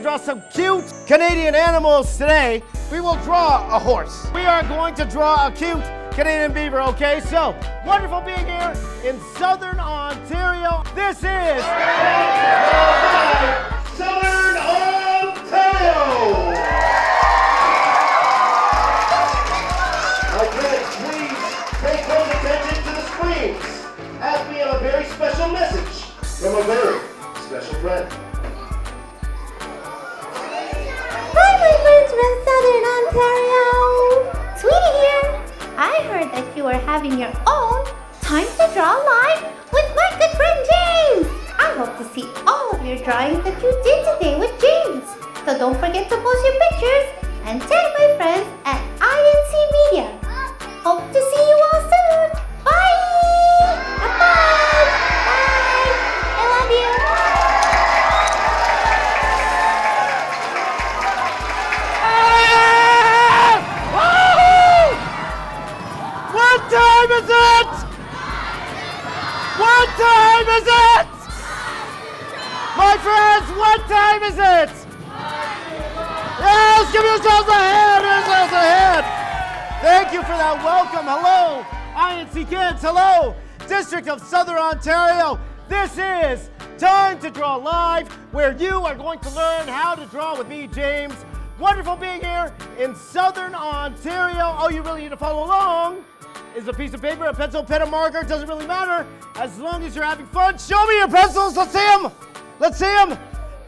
draw some cute Canadian animals today. We will draw a horse. We are going to draw a cute Canadian beaver, okay? So, wonderful being here in Southern Ontario. This is Southern Ontario! Okay, please pay close attention to the screens as we have a very special message from a very special friend. Hi, my friends from Southern Ontario! Sweetie here! I heard that you are having your own Time to Draw Live with my good friend James! I hope to see all of your drawings that you did today with James. So don't forget to post your pictures and tag my friends at INC Media. Hope to see you all soon! Bye! Have fun! Bye! I love you! What time is it? What time is it? My friends, what time is it? Yes, give yourselves a hand, Thank you for that welcome. Hello, INC kids. Hello, District of Southern Ontario. This is Time to Draw Live, where you are going to learn how to draw with me, James. Wonderful being here in Southern Ontario. All you really need to follow along is a piece of paper, a pencil, pen, a marker. It doesn't really matter as long as you're having fun. Show me your pencils. Let's see them. Let's see them.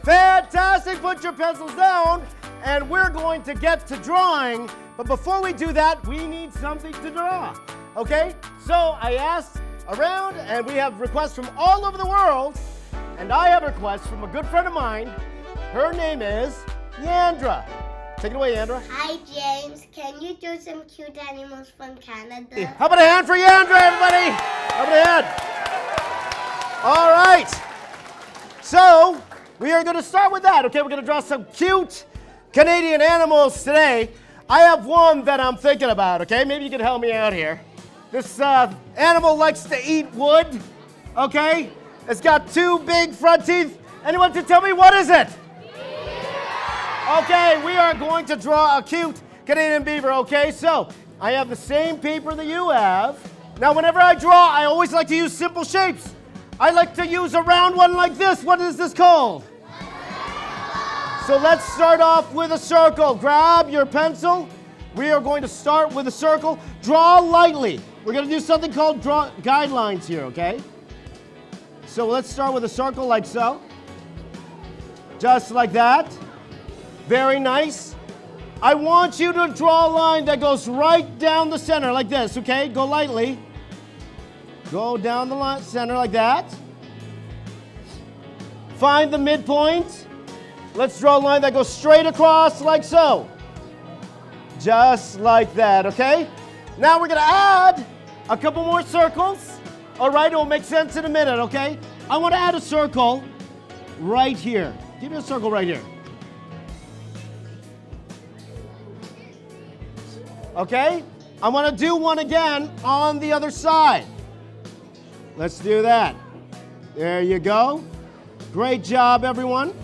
Fantastic. Put your pencils down, and we're going to get to drawing. But before we do that, we need something to draw. Okay? So I asked around, and we have requests from all over the world. And I have a request from a good friend of mine. Her name is Yandra. Take it away, Yandra. Hi, James. Can you do some cute animals from Canada? How about a hand for Yandra, everybody? How about a hand? All right. So, we are going to start with that, okay? We're going to draw some cute Canadian animals today. I have one that I'm thinking about, okay? Maybe you can help me out here. This animal likes to eat wood, okay? It's got two big front teeth. Anyone can tell me what is it? Okay, we are going to draw a cute Canadian beaver, okay? So, I have the same paper that you have. Now, whenever I draw, I always like to use simple shapes. I like to use a round one like this. What is this called? So let's start off with a circle. Grab your pencil. We are going to start with a circle. Draw lightly. We're going to do something called draw guidelines here, okay? So let's start with a circle like so. Just like that. Very nice. I want you to draw a line that goes right down the center like this, okay? Go lightly. Go down the center like that. Find the midpoint. Let's draw a line that goes straight across like so. Just like that, okay? Now we're going to add a couple more circles. All right, it will make sense in a minute, okay? I want to add a circle right here. Give me a circle right here. Okay? I want to do one again on the other side. Let's do that. There you go. Great job, everyone.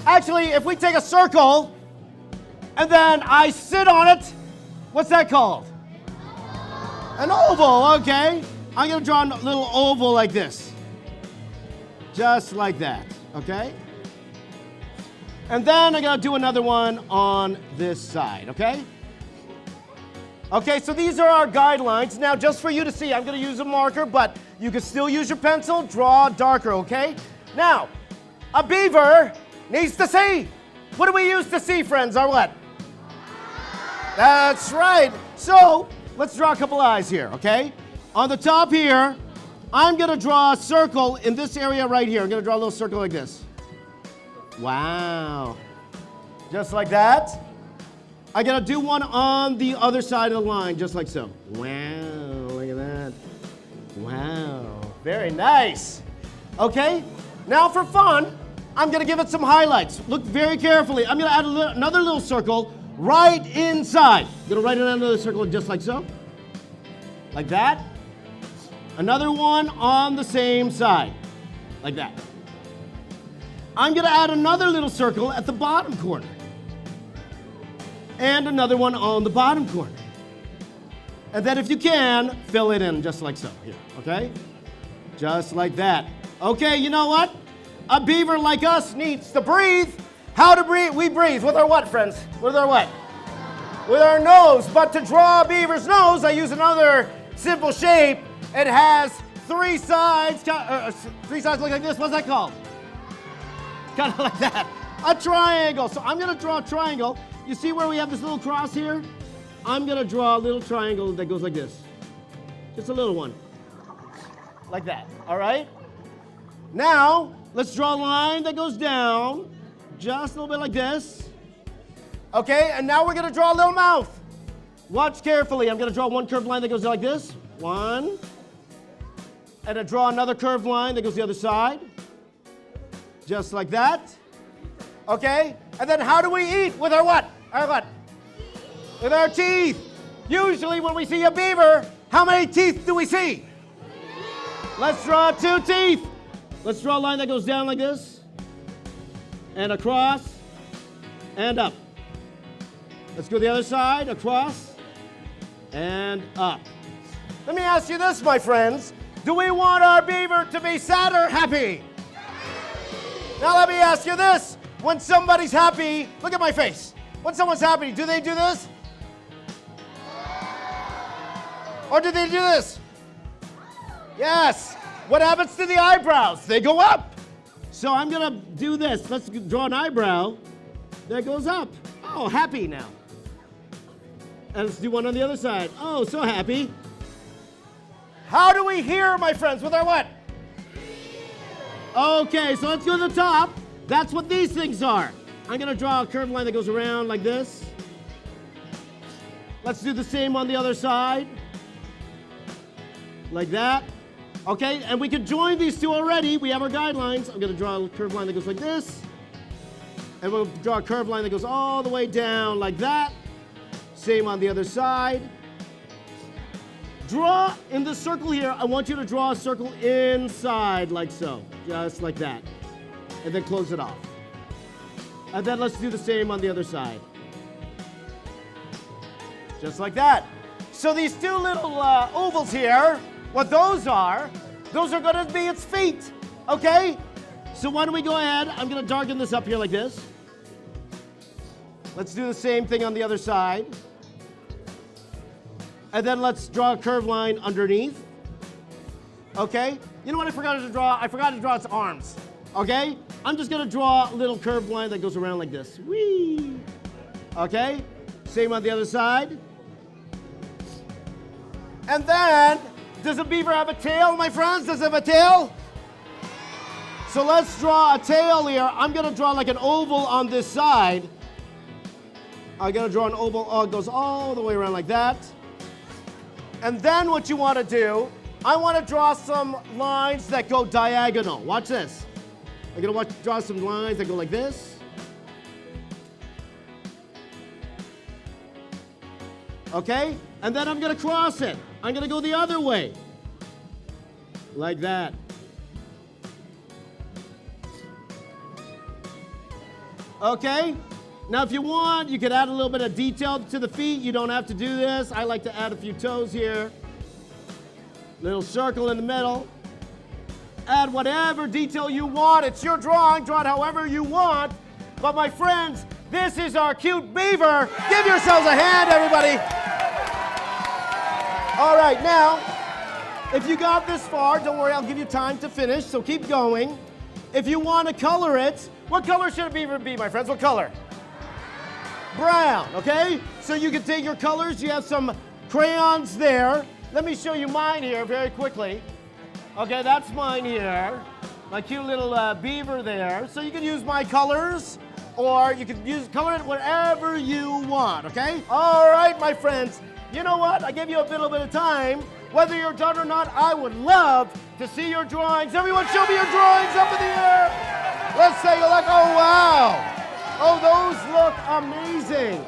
Actually, if we take a circle and then I sit on it, what's that called? An oval, okay. I'm going to draw a little oval like this. Just like that, okay? And then I'm going to do another one on this side, okay? Okay, so these are our guidelines. Now, just for you to see, I'm going to use a marker, but you can still use your pencil. Draw darker, okay? Now, a beaver needs to see. What do we use to see, friends, or what? That's right. So, let's draw a couple eyes here, okay? On the top here, I'm going to draw a circle in this area right here. I'm going to draw a little circle like this. Wow. Just like that. I got to do one on the other side of the line, just like so. Wow, look at that. Wow, very nice. Okay, now for fun, I'm going to give it some highlights. Look very carefully. I'm going to add another little circle right inside. I'm going to write another circle just like so. Like that. Another one on the same side. Like that. I'm going to add another little circle at the bottom corner. And another one on the bottom corner. And then if you can, fill it in just like so here, okay? Just like that. Okay, you know what? A beaver like us needs to breathe. How to breathe? We breathe with our what, friends? With our what? With our nose. But to draw a beaver's nose, I use another simple shape. It has three sides. Three sides look like this. What's that called? Kind of like that. A triangle. So I'm going to draw a triangle. You see where we have this little cross here? I'm going to draw a little triangle that goes like this. Just a little one. Like that. All right? Now, let's draw a line that goes down. Just a little bit like this. Okay, and now we're going to draw a little mouth. Watch carefully. I'm going to draw one curved line that goes like this. One. And I draw another curved line that goes the other side. Just like that. Okay, and then how do we eat? With our what? Our what? With our teeth. Usually when we see a beaver, how many teeth do we see? Let's draw 2 teeth. Let's draw a line that goes down like this. And across. And up. Let's go the other side. Across. And up. Let me ask you this, my friends. Do we want our beaver to be sad or happy? Now let me ask you this. When somebody's happy, look at my face. When someone's happy, do they do this? Or do they do this? Yes. What happens to the eyebrows? They go up. So I'm going to do this. Let's draw an eyebrow that goes up. Oh, happy now. And let's do one on the other side. Oh, so happy. How do we hear, my friends? With our what? Okay, so let's go to the top. That's what these things are. I'm going to draw a curved line that goes around like this. Let's do the same on the other side. Like that. Okay, and we can join these two already. We have our guidelines. I'm going to draw a curved line that goes like this. And we'll draw a curved line that goes all the way down like that. Same on the other side. Draw in the circle here. I want you to draw a circle inside like so. Just like that. And then close it off. And then let's do the same on the other side. Just like that. So these two little ovals here, what those are going to be its feet. Okay? So why don't we go ahead? I'm going to darken this up here like this. Let's do the same thing on the other side. And then let's draw a curved line underneath. Okay? You know what I forgot to draw? I forgot to draw its arms. Okay? I'm just going to draw a little curved line that goes around like this. Whee! Okay? Same on the other side. And then, does a beaver have a tail, my friends? Does it have a tail? So let's draw a tail here. I'm going to draw like an oval on this side. I'm going to draw an oval. Oh, it goes all the way around like that. And then what you want to do, I want to draw some lines that go diagonal. Watch this. I'm going to draw some lines that go like this. Okay? And then I'm going to cross it. I'm going to go the other way. Like that. Okay? Now, if you want, you could add a little bit of detail to the feet. You don't have to do this. I like to add a few toes here. Little circle in the middle. Add whatever detail you want. It's your drawing. Draw it however you want. But my friends, this is our cute beaver. Give yourselves a hand, everybody. All right, now, if you got this far, don't worry, I'll give you time to finish, so keep going. If you want to color it, what color should a beaver be, my friends? What color? Brown, okay? So you can take your colors. You have some crayons there. Let me show you mine here very quickly. Okay, that's mine here. My cute little beaver there. So you can use my colors, or you can color it whatever you want, okay? All right, my friends. You know what? I gave you a little bit of time. Whether you're done or not, I would love to see your drawings. Everyone, show me your drawings up in the air. Let's take a look. Oh, wow. Oh, those look amazing.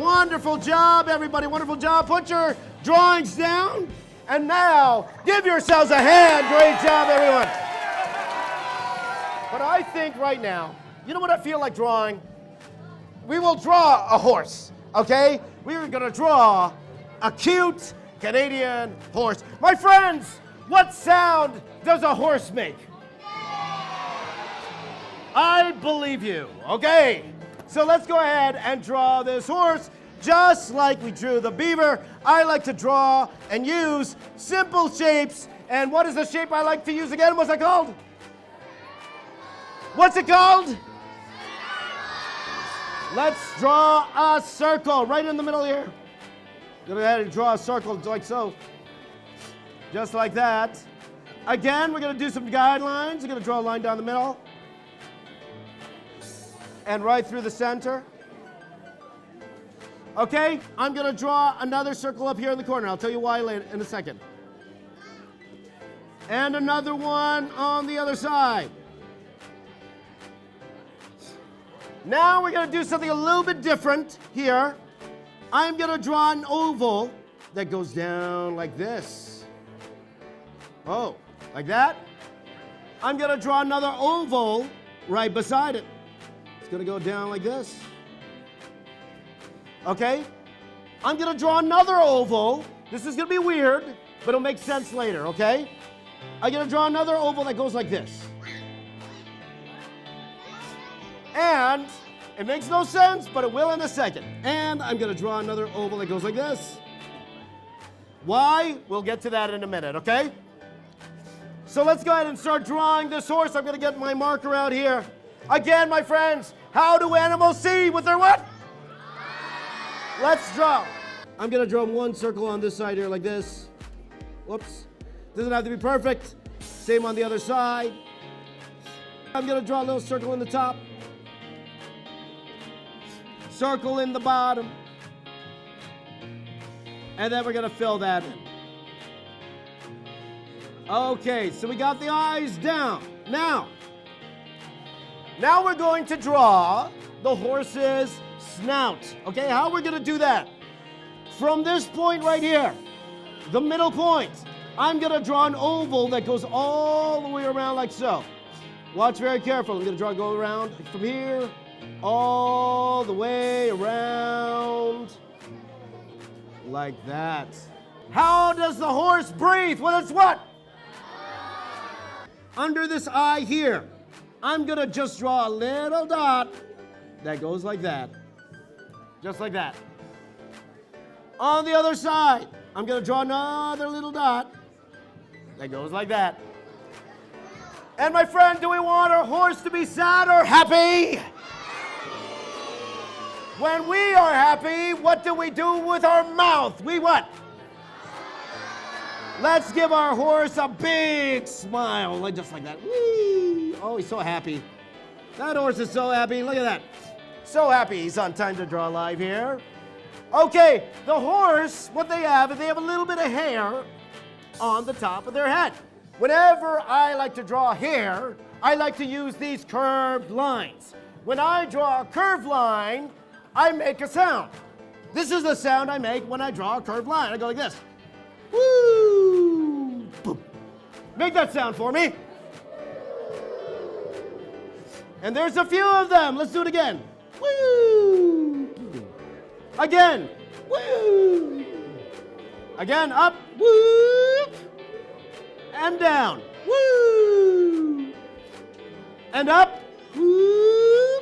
Wonderful job, everybody. Wonderful job. Put your drawings down. And now, give yourselves a hand. Great job, everyone. But I think right now, you know what I feel like drawing? We will draw a horse, okay? We are gonna draw a cute Canadian horse. My friends, what sound does a horse make? I believe you, okay? So let's go ahead and draw this horse just like we drew the beaver. I like to draw and use simple shapes. And what is the shape I like to use again? What's it called? What's it called? Let's draw a circle right in the middle here. Go ahead and draw a circle like so. Just like that. Again, we're going to do some guidelines. We're going to draw a line down the middle. And right through the center. Okay, I'm going to draw another circle up here in the corner. I'll tell you why in a second. And another one on the other side. Now we're going to do something a little bit different here. I'm going to draw an oval that goes down like this. Oh, like that? I'm going to draw another oval right beside it. It's going to go down like this. Okay? I'm going to draw another oval. This is going to be weird, but it'll make sense later, okay? I'm going to draw another oval that goes like this. And it makes no sense, but it will in a second. And I'm going to draw another oval that goes like this. Why? We'll get to that in a minute, okay? So let's go ahead and start drawing this horse. I'm going to get my marker out here. Again, my friends, how do animals see with their what? Let's draw. I'm going to draw one circle on this side here like this. Whoops. Doesn't have to be perfect. Same on the other side. I'm going to draw a little circle in the top. Circle in the bottom. And then we're going to fill that in. Okay, so we got the eyes down. Now we're going to draw the horse's snout. Okay, how we're going to do that? From this point right here, the middle point, I'm going to draw an oval that goes all the way around like so. Watch very carefully. I'm going to go around from here all the way around like that. How does the horse breathe? Well, it's what? Under this eye here, I'm going to just draw a little dot that goes like that. Just like that. On the other side, I'm going to draw another little dot that goes like that. And my friend, do we want our horse to be sad or happy? When we are happy, what do we do with our mouth? We what? Let's give our horse a big smile, like just like that. Whee! Oh, he's so happy. That horse is so happy. Look at that. So happy. He's on time to draw live here. Okay, the horse, what they have is they have a little bit of hair on the top of their head. Whenever I like to draw hair, I like to use these curved lines. When I draw a curved line, I make a sound. This is the sound I make when I draw a curved line. I go like this. Woo! Boom. Make that sound for me. And there's a few of them. Let's do it again. Woo! Again. Woo! Again, up. Woo! And down. Woo! And up. Woo!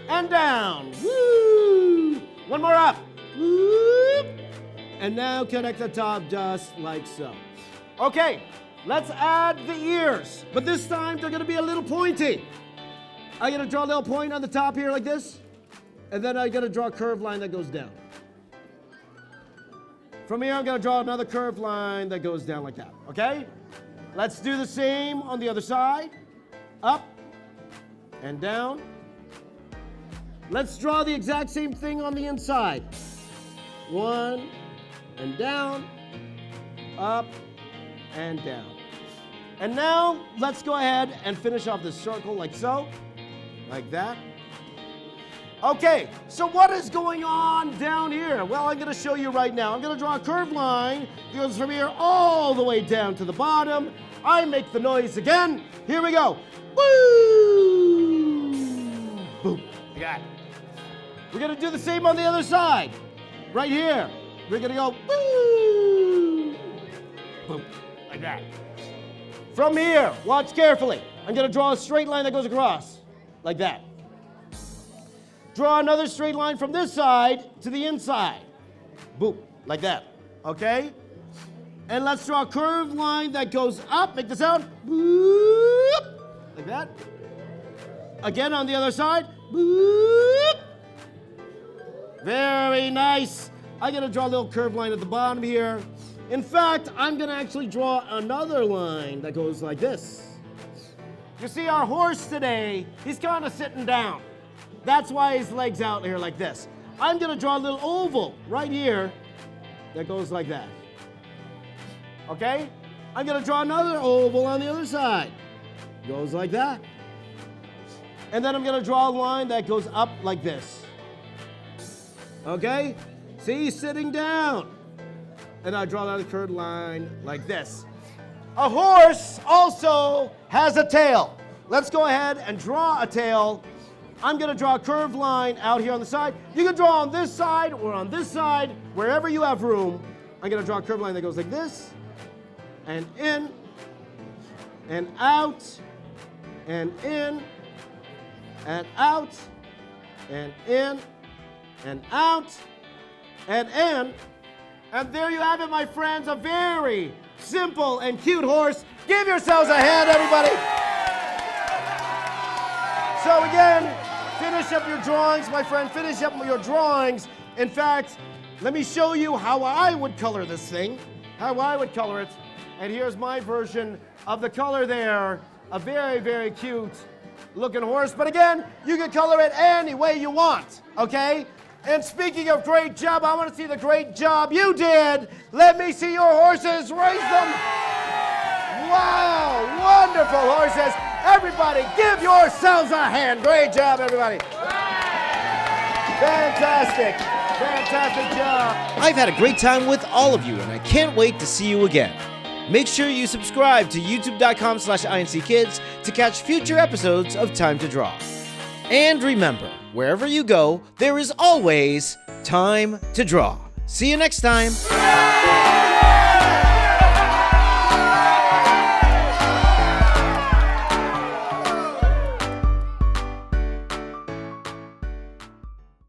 And down. Woo! One more up. Woo! And now connect the top just like so. Okay, let's add the ears. But this time they're going to be a little pointy. I'm going to draw a little point on the top here like this. And then I'm going to draw a curved line that goes down. From here, I'm going to draw another curved line that goes down like that. Okay? Let's do the same on the other side. Up and down. Let's draw the exact same thing on the inside. One and down, up and down. And now, let's go ahead and finish off the circle like so, like that. Okay, so what is going on down here? Well, I'm going to show you right now. I'm going to draw a curved line that goes from here all the way down to the bottom. I make the noise again. Here we go. Woo! Boom. Like that. We're going to do the same on the other side. Right here. We're going to go boom. Boom. Like that. From here, watch carefully. I'm going to draw a straight line that goes across. Like that. Draw another straight line from this side to the inside. Boom. Like that. Okay? And let's draw a curved line that goes up. Make the sound. Boop. Like that. Again on the other side. Boop. Very nice. I'm going to draw a little curved line at the bottom here. In fact, I'm going to actually draw another line that goes like this. You see, our horse today, he's kind of sitting down. That's why his leg's out here like this. I'm going to draw a little oval right here that goes like that. Okay? I'm going to draw another oval on the other side. Goes like that. And then I'm going to draw a line that goes up like this. Okay? See, he's sitting down. And I draw another curved line like this. A horse also has a tail. Let's go ahead and draw a tail. I'm going to draw a curved line out here on the side. You can draw on this side or on this side, wherever you have room. I'm going to draw a curved line that goes like this, and in, and out, and in, and out, and in, and out, and in. And there you have it, my friends, a very simple and cute horse. Give yourselves a hand, everybody. So again, finish up your drawings, my friend. Finish up your drawings. In fact, let me show you how I would color this thing, how I would color it. And here's my version of the color there. A very, very cute looking horse. But again, you can color it any way you want, okay? And speaking of great job, I want to see the great job you did. Let me see your horses. Raise them. Wow, wonderful horses. Everybody, give yourselves a hand. Great job, everybody. Fantastic. Fantastic job. I've had a great time with all of you, and I can't wait to see you again. Make sure you subscribe to youtube.com/INCkids to catch future episodes of Time to Draw. And remember, wherever you go, there is always time to draw. See you next time.